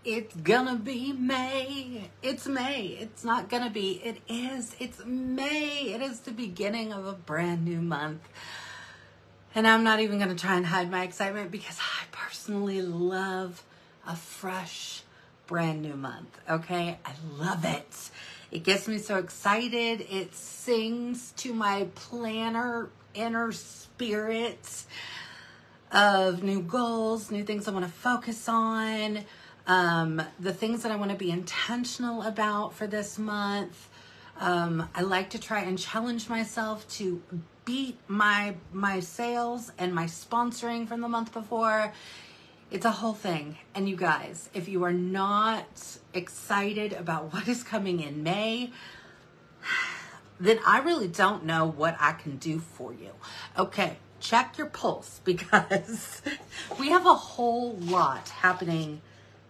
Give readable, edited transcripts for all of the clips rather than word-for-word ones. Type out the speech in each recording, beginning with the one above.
It's gonna be May. It's May. It's not gonna be. It is. It's May. It is the beginning of a brand new month. And I'm not even gonna try and hide my excitement because I personally love a fresh, brand new month. Okay? I love it. It gets me so excited. It sings to my planner inner spirit of new goals, new things I want to focus on. The things that I want to be intentional about for this month. I like to try and challenge myself to beat my sales and my sponsoring from the month before. It's a whole thing. And you guys, if you are not excited about what is coming in May, then I really don't know what I can do for you. Okay, check your pulse because we have a whole lot happening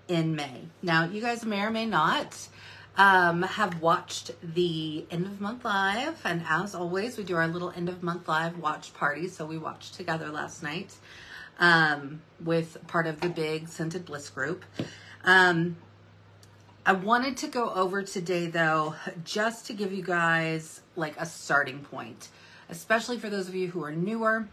in May. Now, you guys may or may not have watched the end of month live, and as always, we do our little end of month live watch party. So we watched together last night with part of the big Scented Bliss group. I wanted to go over today though, just to give you guys like a starting point, especially for those of you who are newer.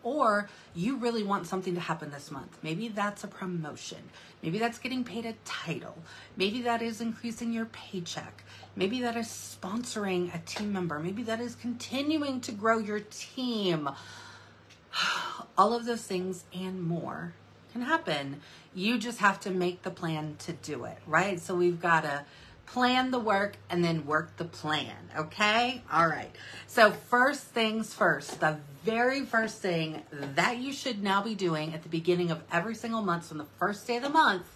Or you really want something to happen this month. Maybe that's a promotion. Maybe that's getting paid a title. Maybe that is increasing your paycheck. Maybe that is sponsoring a team member. Maybe that is continuing to grow your team. All of those things and more can happen. You just have to make the plan to do it, right? So we've got to plan the work and then work the plan, okay? All right. So first things first, the very first thing that you should now be doing at the beginning of every single month, from the first day of the month,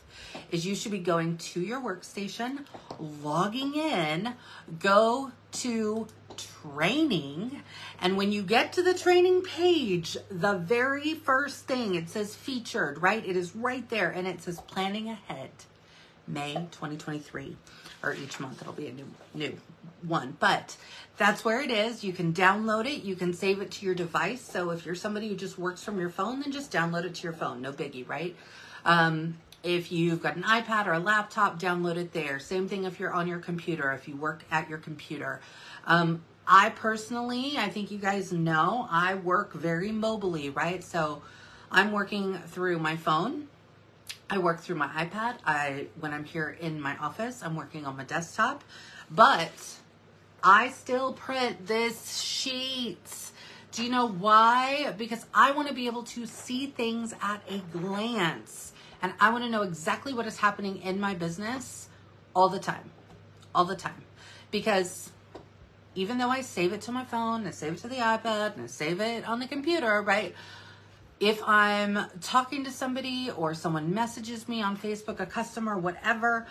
is you should be going to your workstation, logging in, go to training, and when you get to the training page, the very first thing, it says featured, right? It is right there, and it says planning ahead, May 2023. Or each month it'll be a new one, but that's where it is. You can download it. You can save it to your device. So if you're somebody who just works from your phone, then just download it to your phone. No biggie, right? If you've got an iPad or a laptop, download it there. Same thing if you're on your computer, if you work at your computer. I personally, I think you guys know, I work very mobilely, right? So I'm working through my phone. I work through my iPad. When I'm here in my office, I'm working on my desktop, but I still print this sheet. Do you know why? Because I want to be able to see things at a glance, and I want to know exactly what is happening in my business all the time, because even though I save it to my phone, I save it to the iPad, and I save it on the computer, right? If I'm talking to somebody or someone messages me on Facebook, a customer, whatever,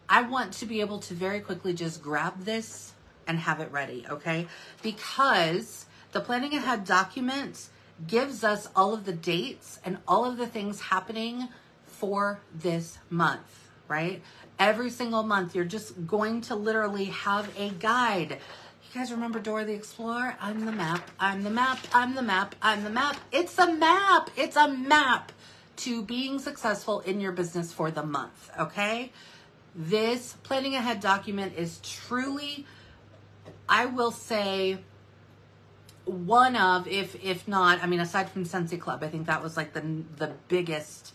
I want to be able to very quickly just grab this and have it ready, okay? Because the planning ahead document gives us all of the dates and all of the things happening for this month, right? Every single month, you're just going to literally have a guide. You guys remember Dora the Explorer? I'm the map, I'm the map, I'm the map, I'm the map. It's a map. It's a map to being successful in your business for the month, okay? This planning ahead document is truly, I will say, one of, if not, I mean, aside from Scentsy Club, I think that was like the biggest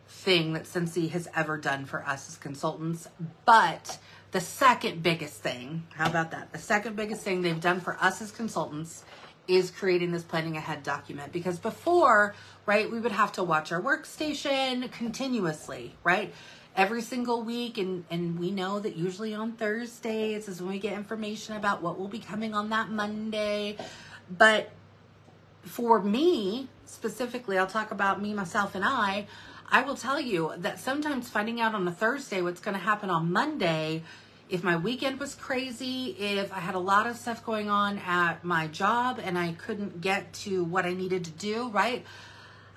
thing that Scentsy has ever done for us as consultants. But the second biggest thing, how about that? The second biggest thing they've done for us as consultants is creating this planning ahead document. Because before, right, we would have to watch our workstation continuously, right? Every single week. And we know that usually on Thursdays is when we get information about what will be coming on that Monday. But for me, specifically, I'll talk about me, myself, and I will tell you that sometimes finding out on a Thursday what's going to happen on Monday, if my weekend was crazy, if I had a lot of stuff going on at my job and I couldn't get to what I needed to do, right?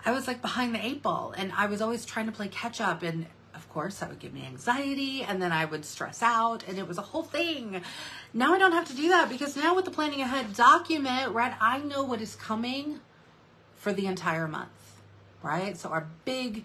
I was like behind the 8 ball, and I was always trying to play catch up. And of course that would give me anxiety, and then I would stress out, and it was a whole thing. Now I don't have to do that, because now with the planning ahead document, right, I know what is coming for the entire month, right? So our big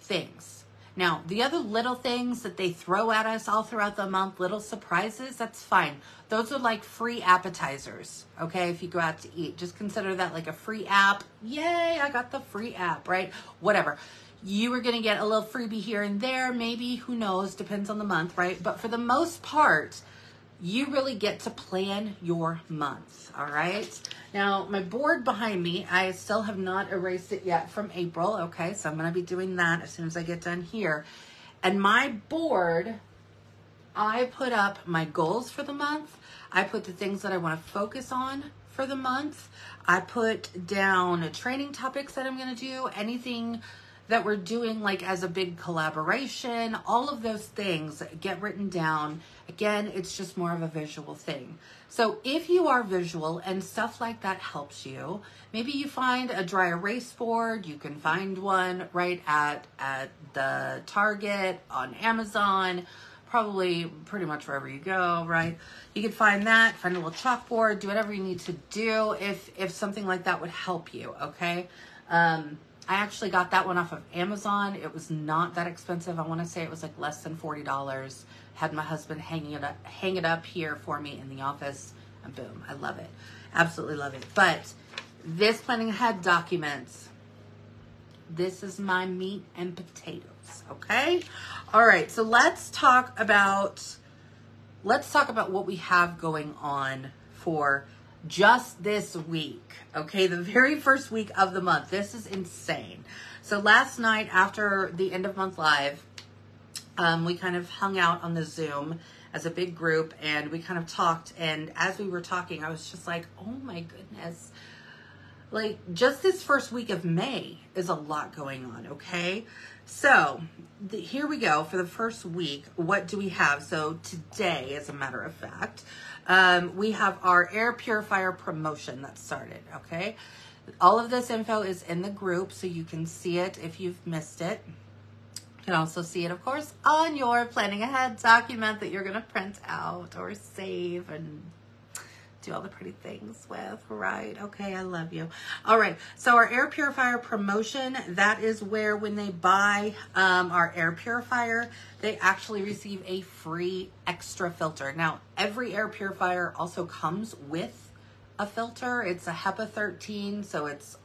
things. Now, the other little things that they throw at us all throughout the month, little surprises, that's fine. Those are like free appetizers, okay? If you go out to eat, just consider that like a free app. Yay, I got the free app, right? Whatever. You are going to get a little freebie here and there, maybe, who knows, depends on the month, right? But for the most part, you really get to plan your month, all right? Now, my board behind me, I still have not erased it yet from April, okay? So I'm going to be doing that as soon as I get done here. And my board, I put up my goals for the month. I put the things that I want to focus on for the month. I put down training topics that I'm going to do, anything that we're doing like as a big collaboration, all of those things get written down. Again, it's just more of a visual thing. So if you are visual and stuff like that helps you, maybe you find a dry erase board. You can find one right at the Target, on Amazon, probably pretty much wherever you go, right? You could find that, find a little chalkboard, do whatever you need to do if something like that would help you, okay? I actually got that one off of Amazon. It was not that expensive. I want to say it was like less than $40. Had my husband hang it up here for me in the office, and boom, I love it. Absolutely love it. But this planning ahead documents, this is my meat and potatoes, okay? All right, so let's talk about what we have going on for just this week, okay? The very first week of the month. This is insane. So last night after the end of month live, we kind of hung out on the Zoom as a big group and we kind of talked. And as we were talking, I was just like, oh my goodness. Like just this first week of May is a lot going on, okay? So here we go for the first week. What do we have? So today, as a matter of fact, we have our air purifier promotion that started, okay? All of this info is in the group, so you can see it if you've missed it. You can also see it, of course, on your planning ahead document that you're going to print out or save and do all the pretty things with, right? Okay, I love you. All right, so our air purifier promotion, that is where when they buy our air purifier, they actually receive a free extra filter. Now, every air purifier also comes with a filter. It's a HEPA 13, so it's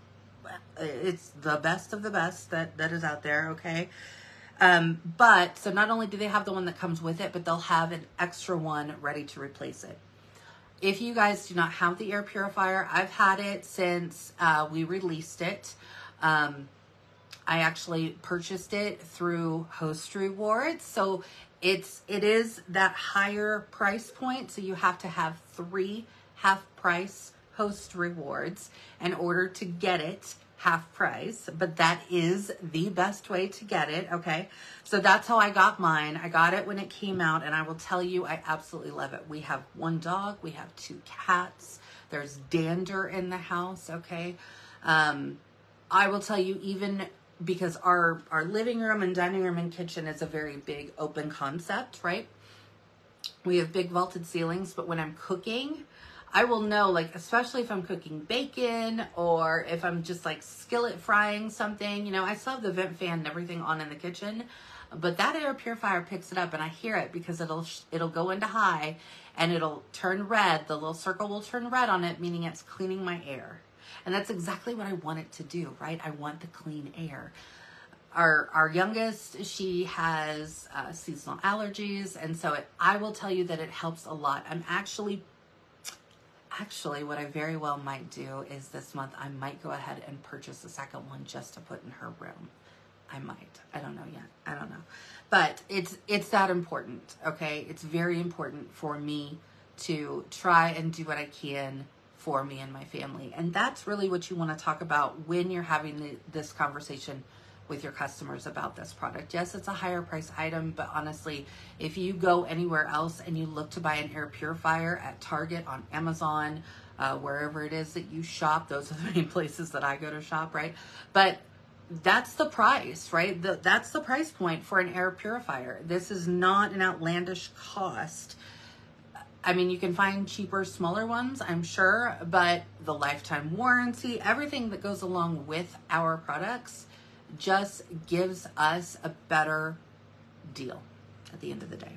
the best of the best that is out there, okay? But, so not only do they have the one that comes with it, but they'll have an extra one ready to replace it. If you guys do not have the air purifier, I've had it since we released it. I actually purchased it through Host Rewards. So it is that higher price point. So you have to have 3 half price Host Rewards in order to get it half price, but that is the best way to get it, okay? So that's how I got mine. I got it when it came out, and I will tell you, I absolutely love it. We have 1 dog, we have 2 cats, there's dander in the house, okay? I will tell you, even because our living room and dining room and kitchen is a very big open concept, right? We have big vaulted ceilings, but when I'm cooking, I will know, like, especially if I'm cooking bacon or if I'm just like skillet frying something, you know, I still have the vent fan and everything on in the kitchen, but that air purifier picks it up and I hear it because it'll go into high and it'll turn red. The little circle will turn red on it, meaning it's cleaning my air. And that's exactly what I want it to do, right? I want the clean air. Our youngest, she has seasonal allergies. And so I will tell you that it helps a lot. I'm actually, what I very well might do is this month, I might go ahead and purchase a second one just to put in her room. I might. I don't know yet. I don't know. But it's that important, okay? It's very important for me to try and do what I can for me and my family. And that's really what you want to talk about when you're having this conversation with your customers about this product. Yes, it's a higher price item, but honestly, if you go anywhere else and you look to buy an air purifier at Target, on Amazon, wherever it is that you shop, those are the main places that I go to shop, right? But that's the price, right? That's the price point for an air purifier. This is not an outlandish cost. I mean, you can find cheaper, smaller ones, I'm sure, but the lifetime warranty, everything that goes along with our products just gives us a better deal at the end of the day.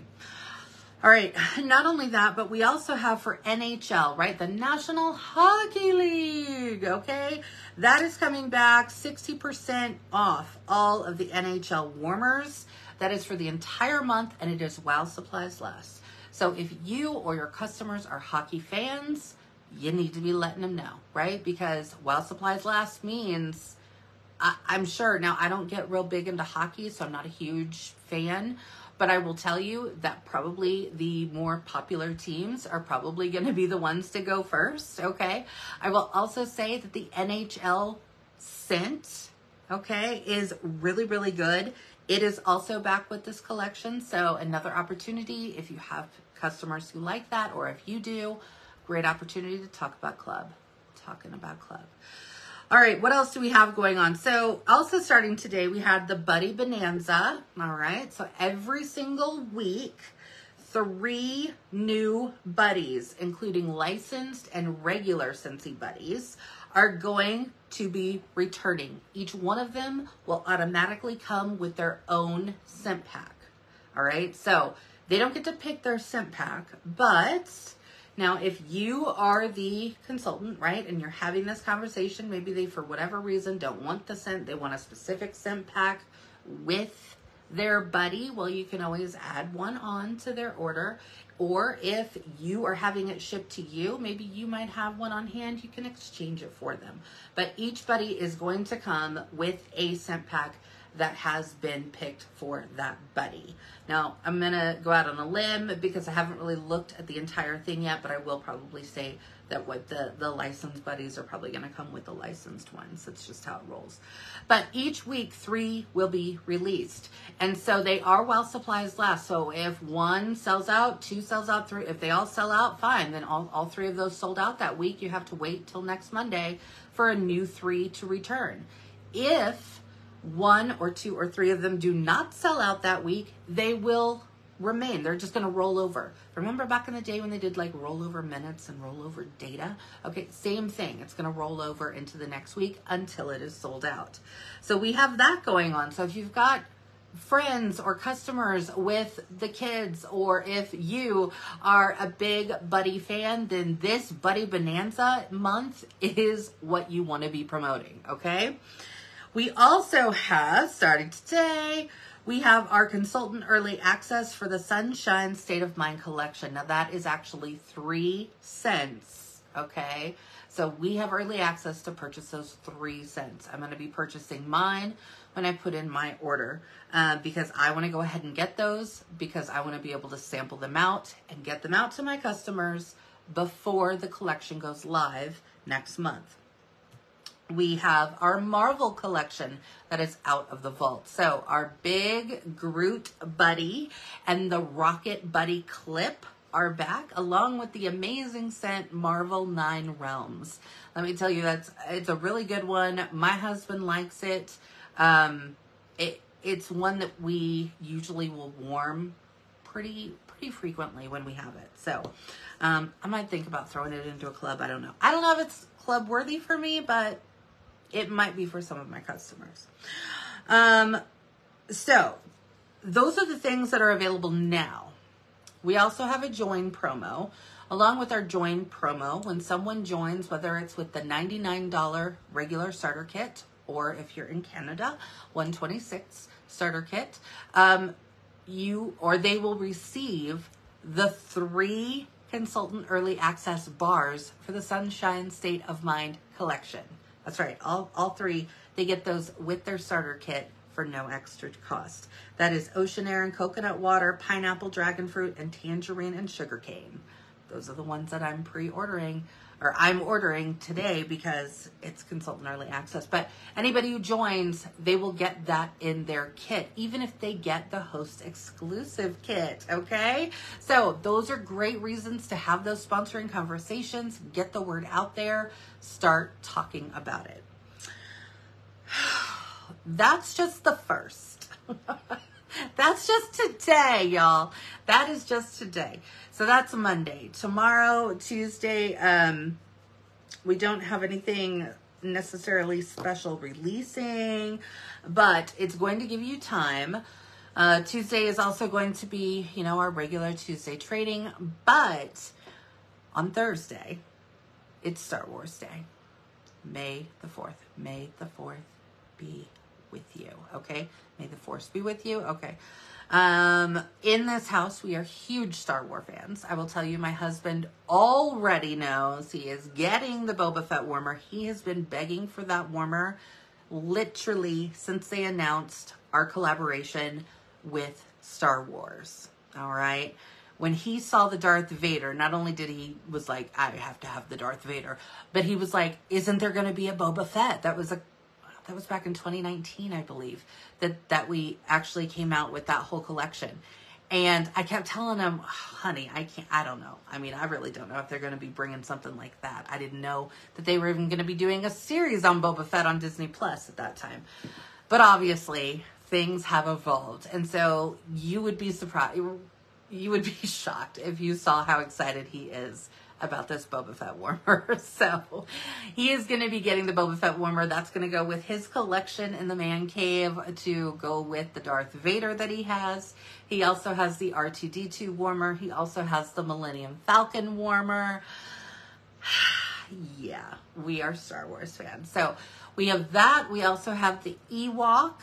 All right, not only that, but we also have for NHL, right? The National Hockey League, okay? That is coming back 60% off all of the NHL warmers. That is for the entire month, and it is while supplies last. So if you or your customers are hockey fans, you need to be letting them know, right? Because while supplies last means, I'm sure, now I don't get real big into hockey, so I'm not a huge fan, but I will tell you that probably the more popular teams are probably going to be the ones to go first, okay? I will also say that the NHL scent, okay, is really, really good. It is also back with this collection, so another opportunity if you have customers who like that, or if you do, great opportunity to talk about club. Talking about club. All right, what else do we have going on? So also starting today, we had the Buddy Bonanza. All right, so every single week, 3 new buddies, including licensed and regular Scentsy buddies, are going to be returning. Each one of them will automatically come with their own scent pack. All right, so they don't get to pick their scent pack, but now, if you are the consultant, right, and you're having this conversation, maybe they, for whatever reason, don't want the scent, they want a specific scent pack with their buddy, well, you can always add one on to their order. Or if you are having it shipped to you, maybe you might have one on hand, you can exchange it for them. But each buddy is going to come with a scent pack that has been picked for that buddy. Now, I'm going to go out on a limb because I haven't really looked at the entire thing yet, but I will probably say that what the licensed buddies are probably going to come with the licensed ones. That's just how it rolls. But each week, 3 will be released. And so they are while supplies last. So if 1 sells out, 2 sells out, 3, if they all sell out, fine. Then all 3 of those sold out that week. You have to wait till next Monday for a new 3 to return. If 1 or 2 or 3 of them do not sell out that week, they will remain. They're just going to roll over. Remember back in the day when they did like rollover minutes and rollover data? Okay, same thing. It's going to roll over into the next week until it is sold out. So we have that going on. So if you've got friends or customers with the kids, or if you are a big Buddy fan, then this Buddy Bonanza month is what you want to be promoting, okay? We also have, starting today, we have our consultant early access for the Sunshine State of Mind collection. Now that is actually 3 scents, okay? So we have early access to purchase those 3 scents. I'm going to be purchasing mine when I put in my order because I want to go ahead and get those because I want to be able to sample them out and get them out to my customers before the collection goes live next month. We have our Marvel collection that is out of the vault. So our big Groot Buddy and the Rocket Buddy clip are back, along with the amazing scent Marvel 9 Realms. Let me tell you, it's a really good one. My husband likes it. It's one that we usually will warm pretty frequently when we have it. So I might think about throwing it into a club. I don't know. I don't know if it's club worthy for me, but it might be for some of my customers. So those are the things that are available now. We also have a join promo. Along with our join promo, when someone joins, whether it's with the $99 regular starter kit, or if you're in Canada, $126 starter kit, they will receive the 3 consultant early access bars for the Sunshine State of Mind collection. That's right. All 3, they get those with their starter kit for no extra cost. That is ocean air and coconut water, pineapple, dragon fruit, and tangerine and sugarcane. Those are the ones that I'm pre-ordering, or I'm ordering today because it's consultant early access. But anybody who joins, they will get that in their kit, even if they get the host exclusive kit, okay? So those are great reasons to have those sponsoring conversations, get the word out there, start talking about it. That's just the first. That's just today, y'all. That is just today. So that's Monday. Tomorrow, Tuesday, we don't have anything necessarily special releasing, but it's going to give you time. Tuesday is also going to be, you know, our regular Tuesday trading, but on Thursday, it's Star Wars Day. May the 4th. May the 4th be with you, okay? May the Force be with you, okay. In this house, we are huge Star Wars fans. I will tell you, my husband already knows he is getting the Boba Fett warmer. He has been begging for that warmer literally since they announced our collaboration with Star Wars, all right? When he saw the Darth Vader, not only did he was like, I have to have the Darth Vader, but he was like, isn't there going to be a Boba Fett? That was back in 2019, I believe, that we actually came out with that whole collection. And I kept telling him, honey, I don't know. I mean, I really don't know if they're going to be bringing something like that. I didn't know that they were even going to be doing a series on Boba Fett on Disney Plus at that time. But obviously, things have evolved. And so you would be surprised. You would be shocked if you saw how excited he is about this Boba Fett warmer. So he is going to be getting the Boba Fett warmer. That's going to go with his collection in the man cave to go with the Darth Vader that he has. He also has the R2-D2 warmer. He also has the Millennium Falcon warmer. Yeah, we are Star Wars fans. So we have that. We also have the Ewok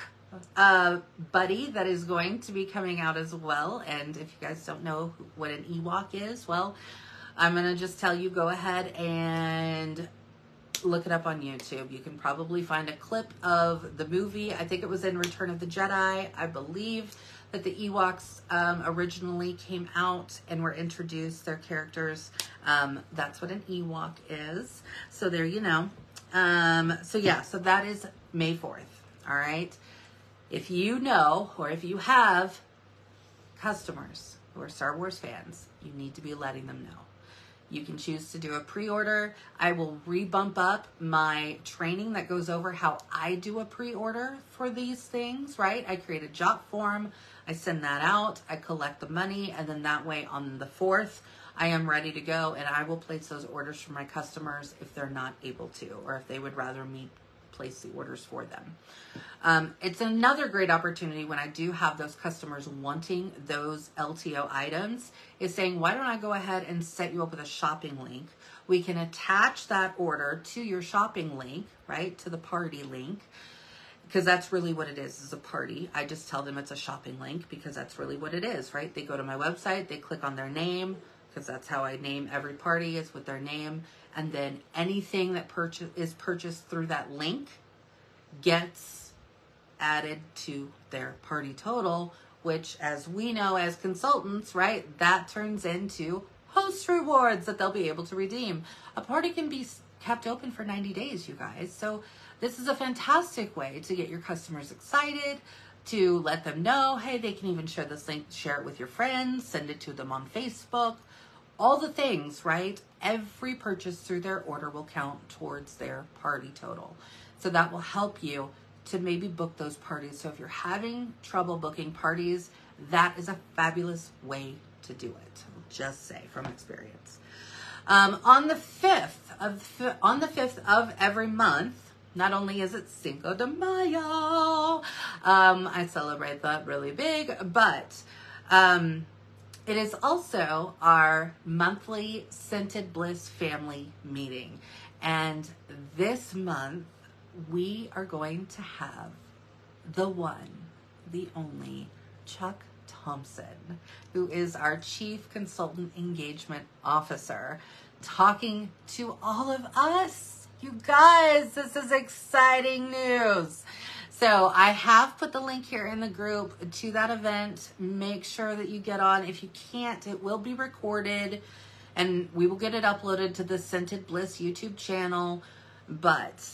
buddy that is going to be coming out as well. And if you guys don't know what an Ewok is, well, I'm going to just tell you, go ahead and look it up on YouTube. You can probably find a clip of the movie. I think it was in Return of the Jedi. I believe that the Ewoks originally came out and were introduced, their characters. That's what an Ewok is. So there you know. So yeah, so that is May 4th. All right. If you know, or if you have customers who are Star Wars fans, you need to be letting them know. You can choose to do a pre-order. I will re-bump up my training that goes over how I do a pre-order for these things, right? I create a jot form. I send that out. I collect the money. And then that way on the 4th, I am ready to go. And I will place those orders for my customers if they're not able to, or if they would rather me place the orders for them. It's another great opportunity when I do have those customers wanting those LTO items, is saying, why don't I go ahead and set you up with a shopping link? We can attach that order to your shopping link, right? To the party link, because that's really what it is a party. I just tell them it's a shopping link because that's really what it is, right? They go to my website, they click on their name, because that's how I name every party, is with their name. And then anything that is purchased through that link gets added to their party total, which, as we know as consultants, right, that turns into host rewards that they'll be able to redeem. A party can be kept open for 90 days, you guys. So this is a fantastic way to get your customers excited, to let them know, hey, they can even share this link, share it with your friends, send it to them on Facebook. All the things, right? Every purchase through their order will count towards their party total. So that will help you to maybe book those parties. So if you're having trouble booking parties, that is a fabulous way to do it. I'll just say from experience. On the 5th of every month, not only is it Cinco de Mayo, I celebrate that really big, but it is also our monthly Scented Bliss family meeting. And this month, we are going to have the one, the only, Chuck Thompson, who is our Chief Consultant Engagement Officer, talking to all of us. You guys, this is exciting news. So I have put the link here in the group to that event. Make sure that you get on. If you can't, it will be recorded and we will get it uploaded to the Scented Bliss YouTube channel. But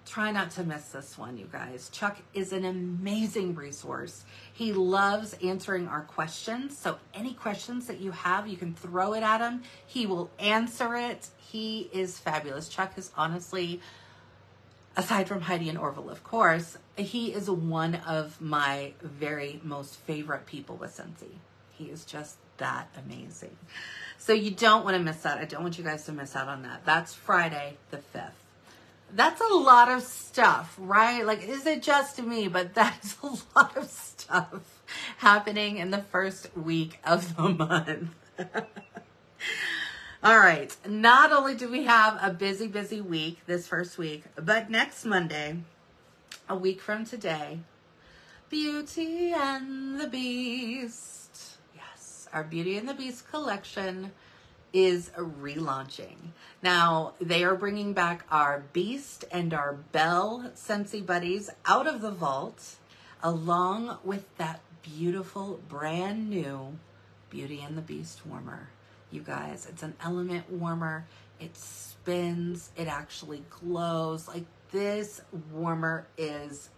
try not to miss this one, you guys. Chuck is an amazing resource. He loves answering our questions. So any questions that you have, you can throw it at him. He will answer it. He is fabulous. Chuck is honestly, aside from Heidi and Orville, of course, he is one of my very most favorite people with Scentsy. He is just that amazing. So you don't want to miss that. I don't want you guys to miss out on that. That's Friday the 5th. That's a lot of stuff, right? Like, is it just me? But that's a lot of stuff happening in the first week of the month. All right. Not only do we have a busy, busy week this first week, but next Monday, a week from today, Beauty and the Beast. Yes, our Beauty and the Beast collection is relaunching. Now, they are bringing back our Beast and our Belle Scentsy buddies out of the vault, along with that beautiful brand new Beauty and the Beast warmer. You guys, it's an element warmer. It spins. It actually glows. Like, this warmer is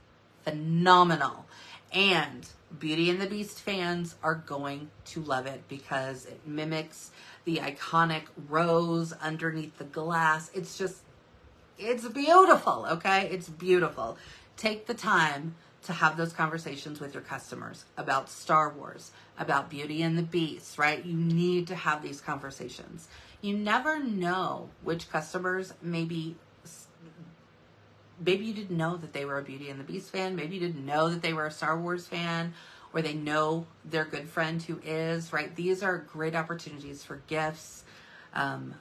phenomenal. And Beauty and the Beast fans are going to love it because it mimics the iconic rose underneath the glass. It's beautiful, okay? It's beautiful. Take the time to have those conversations with your customers about Star Wars, about Beauty and the Beast, right? You need to have these conversations. You never know which customers maybe you didn't know that they were a Beauty and the Beast fan. Maybe you didn't know that they were a Star Wars fan, or they know their good friend who is, right? These are great opportunities for gifts,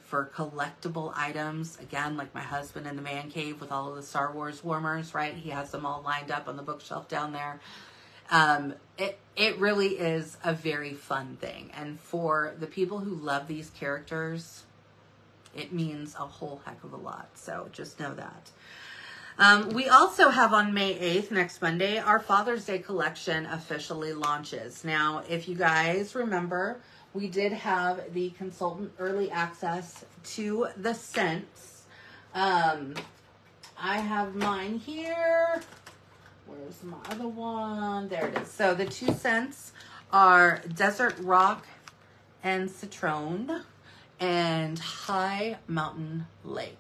for collectible items. Again, like my husband in the man cave with all of the Star Wars warmers, right? He has them all lined up on the bookshelf down there. It really is a very fun thing. And for the people who love these characters, it means a whole heck of a lot. So just know that. We also have on May 8th, next Monday, our Father's Day collection officially launches. Now, if you guys remember, we did have the consultant early access to the scents. I have mine here. Where's my other one? There it is. So the two scents are Desert Rock and Citron and High Mountain Lake.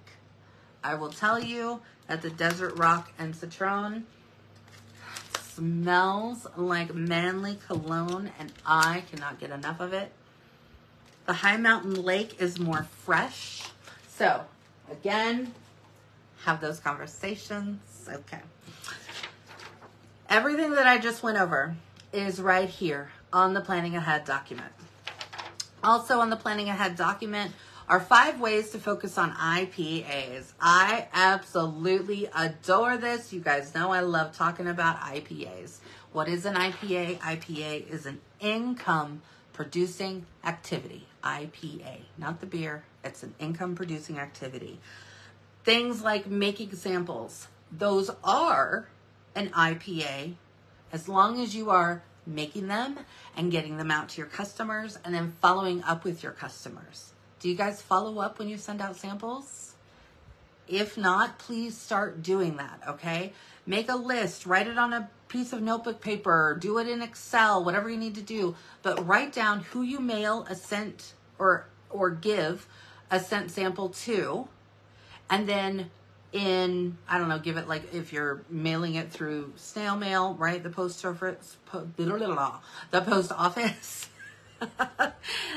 I will tell you that the Desert Rock and Citron smells like manly cologne, and I cannot get enough of it. The High Mountain Lake is more fresh. So, again, have those conversations. Okay. Everything that I just went over is right here on the Planning Ahead document. Also on the Planning Ahead document are 5 ways to focus on IPAs. I absolutely adore this. You guys know I love talking about IPAs. What is an IPA? IPA is an income producing activity. IPA, not the beer. It's an income producing activity. Things like making samples. Those are an IPA as long as you are making them and getting them out to your customers and then following up with your customers. Do you guys follow up when you send out samples? If not, please start doing that, okay? Make a list, write it on a piece of notebook paper, do it in Excel, whatever you need to do, but write down who you mail a scent or give a scent sample to, and then I don't know, give it, like, if you're mailing it through snail mail, right? The post office,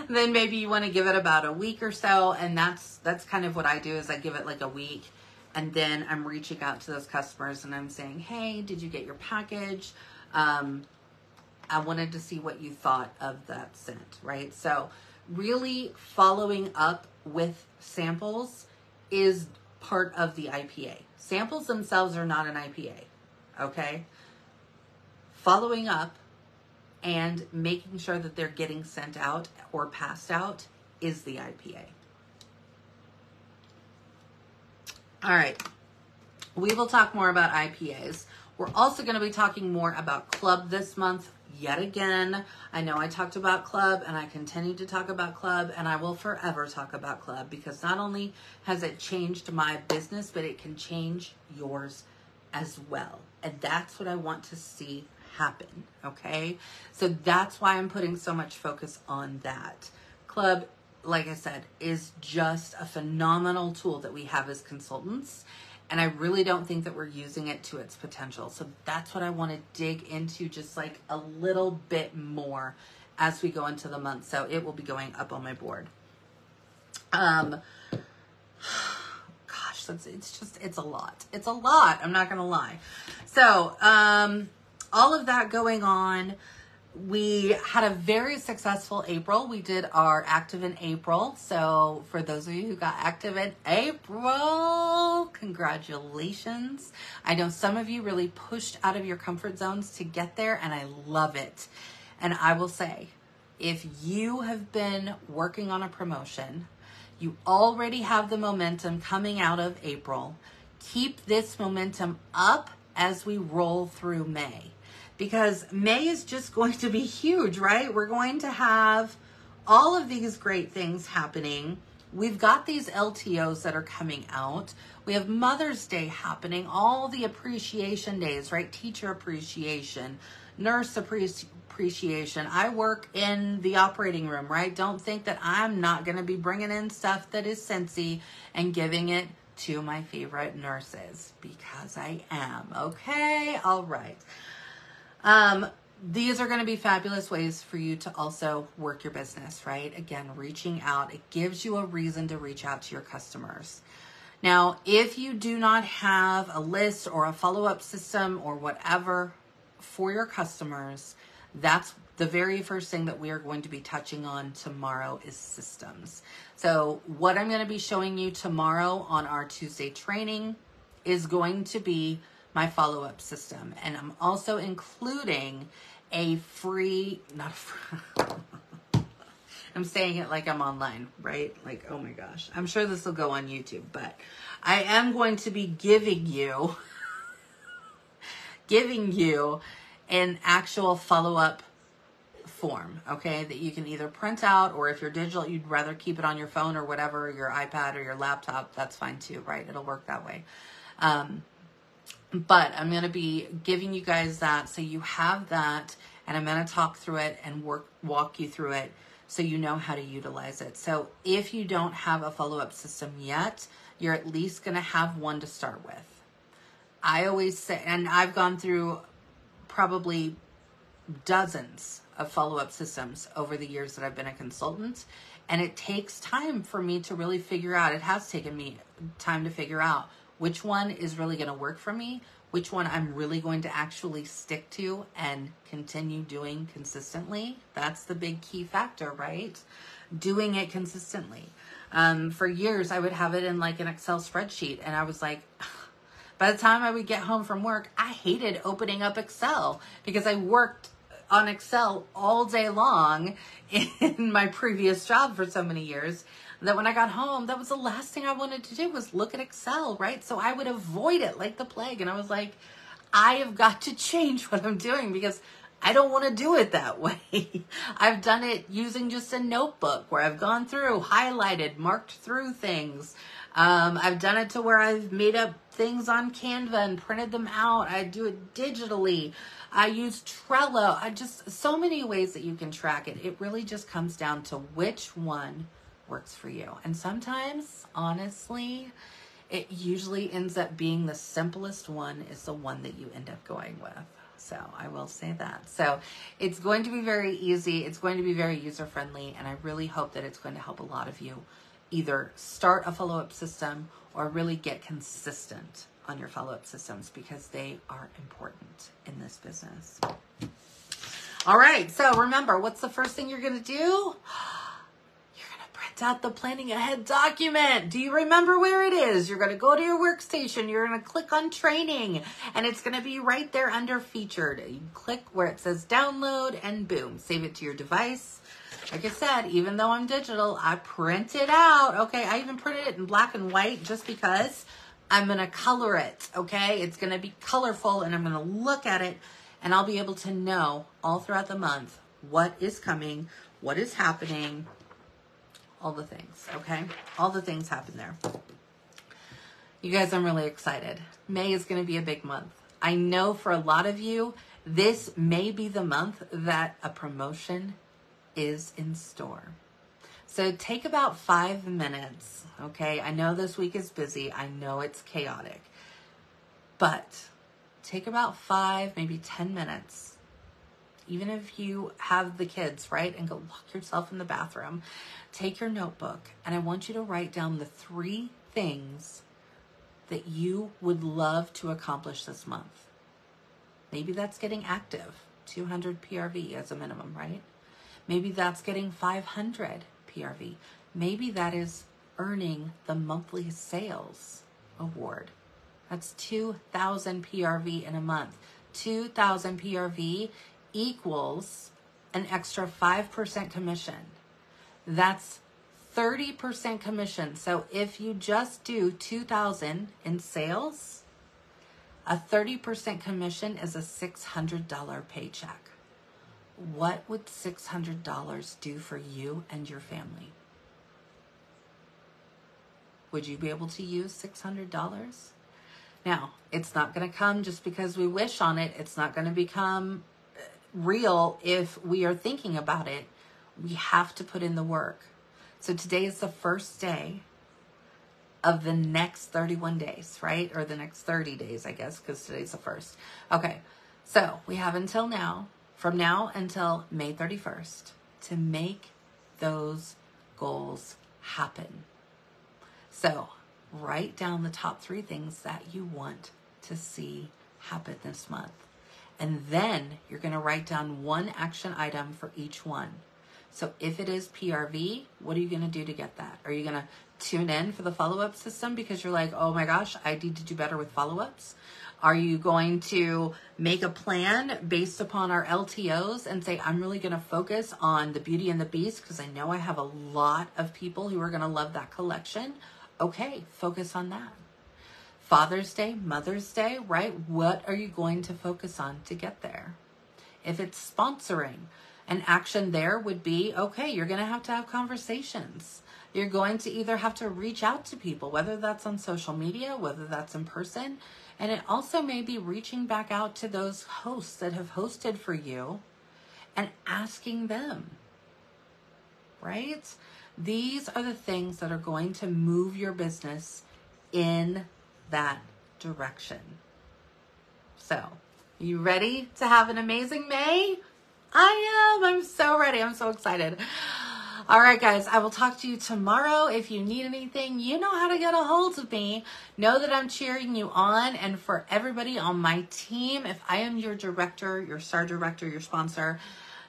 then maybe you want to give it about a week or so. And that's kind of what I do, is I give it like a week, and then I'm reaching out to those customers and I'm saying, hey, did you get your package? I wanted to see what you thought of that scent, right? So really following up with samples is part of the IPA. Samples themselves are not an IPA, okay? Following up and making sure that they're getting sent out or passed out is the IPA. All right, we will talk more about IPAs. We're also going to be talking more about Club this month yet again. I know I talked about Club and I continue to talk about Club, and I will forever talk about Club, because not only has it changed my business, but it can change yours as well. And that's what I want to see happen, okay? So that's why I'm putting so much focus on that. Club, like I said, is just a phenomenal tool that we have as consultants, and I really don't think that we're using it to its potential. So that's what I want to dig into just like a little bit more as we go into the month. So it will be going up on my board. Gosh, gosh, it's a lot. It's a lot. I'm not going to lie. So, all of that going on. We had a very successful April. We did our active in April. So for those of you who got active in April, congratulations. I know some of you really pushed out of your comfort zones to get there, and I love it. And I will say, if you have been working on a promotion, you already have the momentum coming out of April. Keep this momentum up as we roll through May. Because May is just going to be huge, right? We're going to have all of these great things happening. We've got these LTOs that are coming out. We have Mother's Day happening, all the appreciation days, right? Teacher appreciation, nurse appreciation. I work in the operating room, right? Don't think that I'm not going to be bringing in stuff that is Scentsy and giving it to my favorite nurses, because I am. Okay? All right. These are going to be fabulous ways for you to also work your business, right? Again, reaching out. It gives you a reason to reach out to your customers. Now, if you do not have a list or a follow-up system or whatever for your customers, that's the very first thing that we are going to be touching on tomorrow is systems. So what I'm going to be showing you tomorrow on our Tuesday training is going to be my follow-up system. And I'm also including a free, I'm saying it like I'm online, right? Like, oh my gosh. I'm sure this will go on YouTube, but I am going to be giving you an actual follow-up form, okay? That you can either print out, or if you're digital, you'd rather keep it on your phone or whatever, your iPad or your laptop, that's fine too, right? It'll work that way. But I'm going to be giving you guys that so you have that, and I'm going to talk through it and walk you through it so you know how to utilize it. So if you don't have a follow-up system yet, you're at least going to have one to start with. I always say, and I've gone through probably dozens of follow-up systems over the years that I've been a consultant, and it takes time for me to really figure out. It has taken me time to figure out which one is really going to work for me, which one I'm really going to actually stick to and continue doing consistently. That's the big key factor, right? Doing it consistently. For years, I would have it in like an Excel spreadsheet, and I was like, by the time I would get home from work, I hated opening up Excel because I worked on Excel all day long in my previous job for so many years, that when I got home, that was the last thing I wanted to do was look at Excel, right? So I would avoid it like the plague. And I was like, I have got to change what I'm doing because I don't want to do it that way. I've done it using just a notebook where I've gone through, highlighted, marked through things. I've done it to where I've made up things on Canva and printed them out. I do it digitally. I use Trello. Just so many ways that you can track it. It really just comes down to which one works for you. And sometimes, honestly, it usually ends up being the simplest one is the one that you end up going with. So I will say that. So it's going to be very easy. It's going to be very user-friendly. And I really hope that it's going to help a lot of you either start a follow-up system or really get consistent on your follow-up systems, because they are important in this business. All right. So remember, what's the first thing you're going to do? Out the planning ahead document. Do you remember where it is? You're going to go to your workstation. You're going to click on training, and it's going to be right there under featured. You click where it says download, and boom, save it to your device. Like I said, even though I'm digital, I print it out. Okay, I even printed it in black and white just because I'm going to color it. Okay, it's going to be colorful, and I'm going to look at it, and I'll be able to know all throughout the month what is coming, what is happening, all the things, okay? All the things happen there. You guys, I'm really excited. May is going to be a big month. I know for a lot of you, this may be the month that a promotion is in store. So take about 5 minutes, okay? I know this week is busy. I know it's chaotic. But take about 5, maybe 10 minutes. Even if you have the kids, right? And go lock yourself in the bathroom. Take your notebook, and I want you to write down the 3 things that you would love to accomplish this month. Maybe that's getting active, 200 PRV as a minimum, right? Maybe that's getting 500 PRV. Maybe that is earning the monthly sales award. That's 2,000 PRV in a month. 2,000 PRV equals an extra 5% commission. That's 30% commission. So if you just do 2,000 in sales, a 30% commission is a $600 paycheck. What would $600 do for you and your family? Would you be able to use $600? Now, it's not going to come just because we wish on it. It's not going to become real if we are thinking about it. We have to put in the work. So today is the first day of the next 31 days, right? Or the next 30 days, I guess, because today's the first. Okay, so we have until now, from now until May 31st, to make those goals happen. So write down the top 3 things that you want to see happen this month. And then you're going to write down 1 action item for each one. So if it is PRV, what are you going to do to get that? Are you going to tune in for the follow-up system because you're like, oh my gosh, I need to do better with follow-ups? Are you going to make a plan based upon our LTOs and say, I'm really going to focus on the Beauty and the Beast because I know I have a lot of people who are going to love that collection? Okay, focus on that. Father's Day, Mother's Day, right? What are you going to focus on to get there? If it's sponsoring, an action there would be, okay, you're going to have conversations. You're going to either have to reach out to people, whether that's on social media, whether that's in person. And it also may be reaching back out to those hosts that have hosted for you and asking them, right? These are the things that are going to move your business in that direction. So, you ready to have an amazing May? I am. I'm so ready. I'm so excited. All right, guys, I will talk to you tomorrow. If you need anything, you know how to get a hold of me. Know that I'm cheering you on. And for everybody on my team, if I am your director, your star director, your sponsor,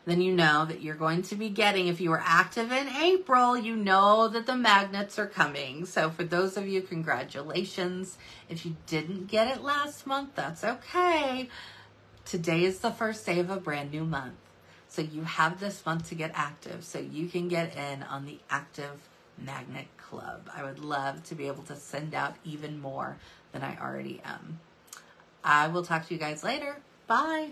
then you know that you're going to be getting, if you were active in April, you know that the magnets are coming. So for those of you, congratulations. If you didn't get it last month, that's okay. Today is the first day of a brand new month. So you have this month to get active so you can get in on the Active Magnet Club. I would love to be able to send out even more than I already am. I will talk to you guys later. Bye.